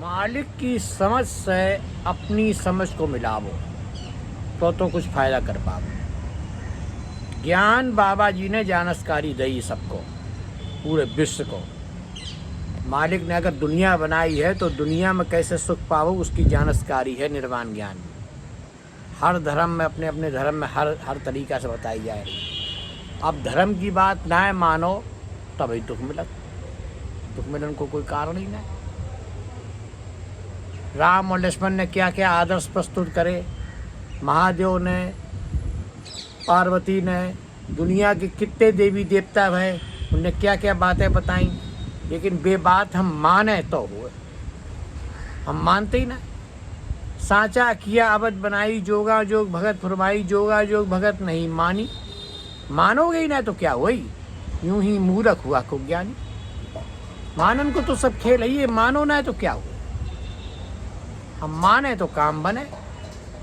मालिक की समझ से अपनी समझ को मिलावो तो कुछ फ़ायदा कर पाओ। ज्ञान बाबा जी ने जानकारी दी सबको, पूरे विश्व को। मालिक ने अगर दुनिया बनाई है तो दुनिया में कैसे सुख पाओ उसकी जानकारी है निर्वाण ज्ञान में। हर धर्म में अपने अपने धर्म में हर तरीक़ा से बताई जाए। अब धर्म की बात ना मानो तभी दुख मिलन को कोई कारण ही नहीं। राम और लक्ष्मण ने क्या क्या आदर्श प्रस्तुत करे, महादेव ने, पार्वती ने, दुनिया के कितने देवी देवता हैं, उनने क्या क्या बातें बताई। लेकिन वे बात हम माने तो हुए, हम मानते ही ना। सांचा किया अवध बनाई, जोगा जोग भगत फरमाई, जोगा जोग भगत नहीं मानी। मानोगे ही ना तो क्या हुई, यूं ही मूर्ख हुआ को ज्ञानी। मानन को तो सब खेल ही है, मानो ना तो क्या हुआ। हम माने तो काम बने,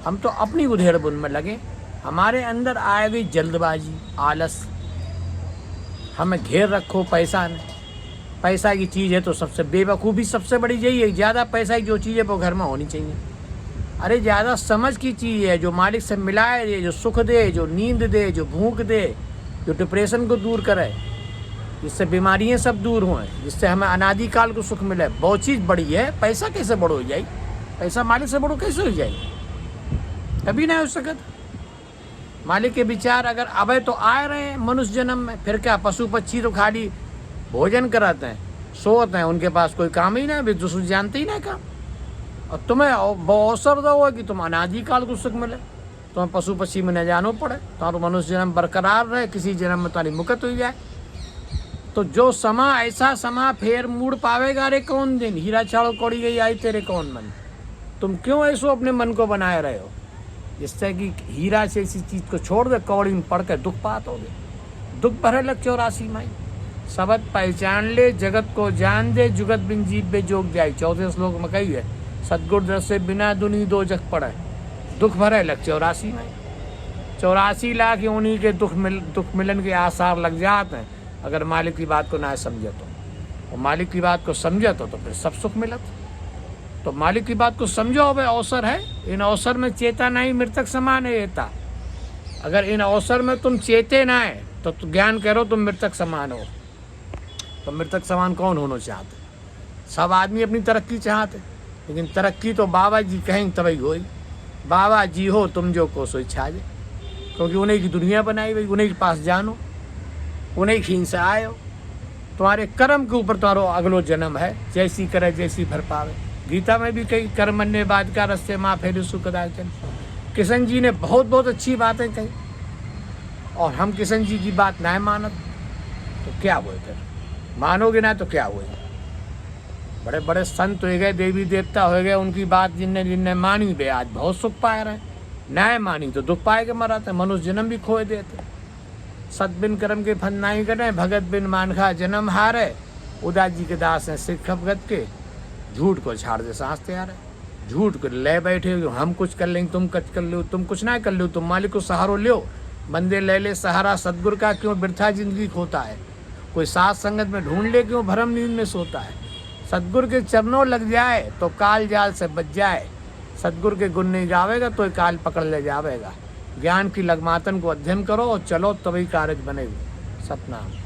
हम तो अपनी उधेड़ बुन में लगे। हमारे अंदर आए गई जल्दबाजी, आलस, हमें घेर रखो पैसा ने। पैसा की चीज़ है तो सबसे बेवकूफ़ी सबसे बड़ी यही है, ज़्यादा पैसा की जो चीज़ है वो घर में होनी चाहिए। अरे ज़्यादा समझ की चीज़ है जो मालिक से मिलाए दे, जो सुख दे, जो नींद दे, जो भूख दे, जो डिप्रेशन को दूर करे, जिससे बीमारियाँ सब दूर हों, जिससे हमें अनादिकाल को सुख मिले, बहुत चीज़ बड़ी है। पैसा कैसे बड़ो हो जाए, पैसा मालिक से बड़ो कैसे हो जाए, कभी नहीं हो सकता। मालिक के विचार अगर अबे तो आए रहे हैं मनुष्य जन्म में, फिर क्या पशु पक्षी तो खाली भोजन कराते हैं, सोते हैं, उनके पास कोई काम ही नहीं, वे दूसरे जानते ही नहीं काम। और तुम्हें अवसर दो कि तुम अनादिकाल को सुख मिले, तुम्हें पशु पक्षी में न जानो पड़े, तुम्हारा मनुष्य जन्म बरकरार रहे, किसी जन्म में तुम्हारी मुकत हो जाए। तो जो समा ऐसा समा फेर मूड पावेगा रे कौन दिन, हीरा छाड़ो कौड़ी गई आई तेरे कौन मन। तुम क्यों ऐसो अपने मन को बनाए रहे हो, जिससे कि हीरा से इसी चीज़ को छोड़ दे, कौड़ी में पढ़ के दुख पात हो गए। दुख भरे लग 84 माई, सबद पहचान ले जगत को जान दे, जुगत बिन जीव बे जोग जाए। 14 श्लोक में कही है, सदगुरु दर से बिना दुनी दो जग पड़े। दुख भरे लग 84 माई, 84 लाख उन्हीं के दुख मिलन के आसार लग जाते हैं अगर मालिक की बात को ना समझे तो। और मालिक की बात को समझे तो फिर सब सुख मिलत। तो मालिक की बात को समझो, अब अवसर है, इन अवसर में चेता नहीं मृतक समान है येता। अगर इन अवसर में तुम चेते ना है तो ज्ञान करो तुम मृतक समान हो। तो मृतक समान कौन होना चाहते, सब आदमी अपनी तरक्की चाहते, लेकिन तरक्की तो बाबा जी कहेंगे तभी होई। बाबा जी हो तुम जो को सो इच्छा जे, क्योंकि उन्हीं की दुनिया बनाई हुई, उन्हीं के पास जानो, उन्हीं खीन से आए हो। तुम्हारे कर्म के ऊपर तुम्हारो अगलो जन्म है, जैसी करे जैसी भर पावे। गीता में भी कई कर्मण्य बाद का रस्ते माँ फेर सुखदाचन। किशन जी ने बहुत अच्छी बातें कही, और हम किशन जी की बात ना मानत तो क्या हुए, फिर मानोगे ना तो क्या हुए। बड़े बड़े संत हो गए, देवी देवता हो गए, उनकी बात जिनने मानी वे आज बहुत सुख पाए रहे, ना मानी तो दुख पाए के मराते, मनुष्य जन्म भी खोए देते। सत बिन कर्म के फल नहीं करे, भगत बिन मानखा जन्म हारे। उदास जी के दास हैं सिख भगत के, झूठ को झाड़ दे सांस तैयार है। झूठ को ले बैठे हो, हम कुछ कर लेंगे, तुम कुछ कर लो, तुम कुछ ना कर लो, तुम मालिक को सहारो लो। बंदे ले ले सहारा सदगुरु का, क्यों वृथा जिंदगी खोता है। कोई साथ संगत में ढूंढ ले, क्यों भरम नींद में सोता है। सदगुरु के चरणों लग जाए तो काल जाल से बच जाए। सदगुरु के गुण नहीं गावेगा तो काल पकड़ ले जावेगा। ज्ञान की लगमातन को अध्ययन करो और चलो, तभी कारज बनेगी। सतनाम।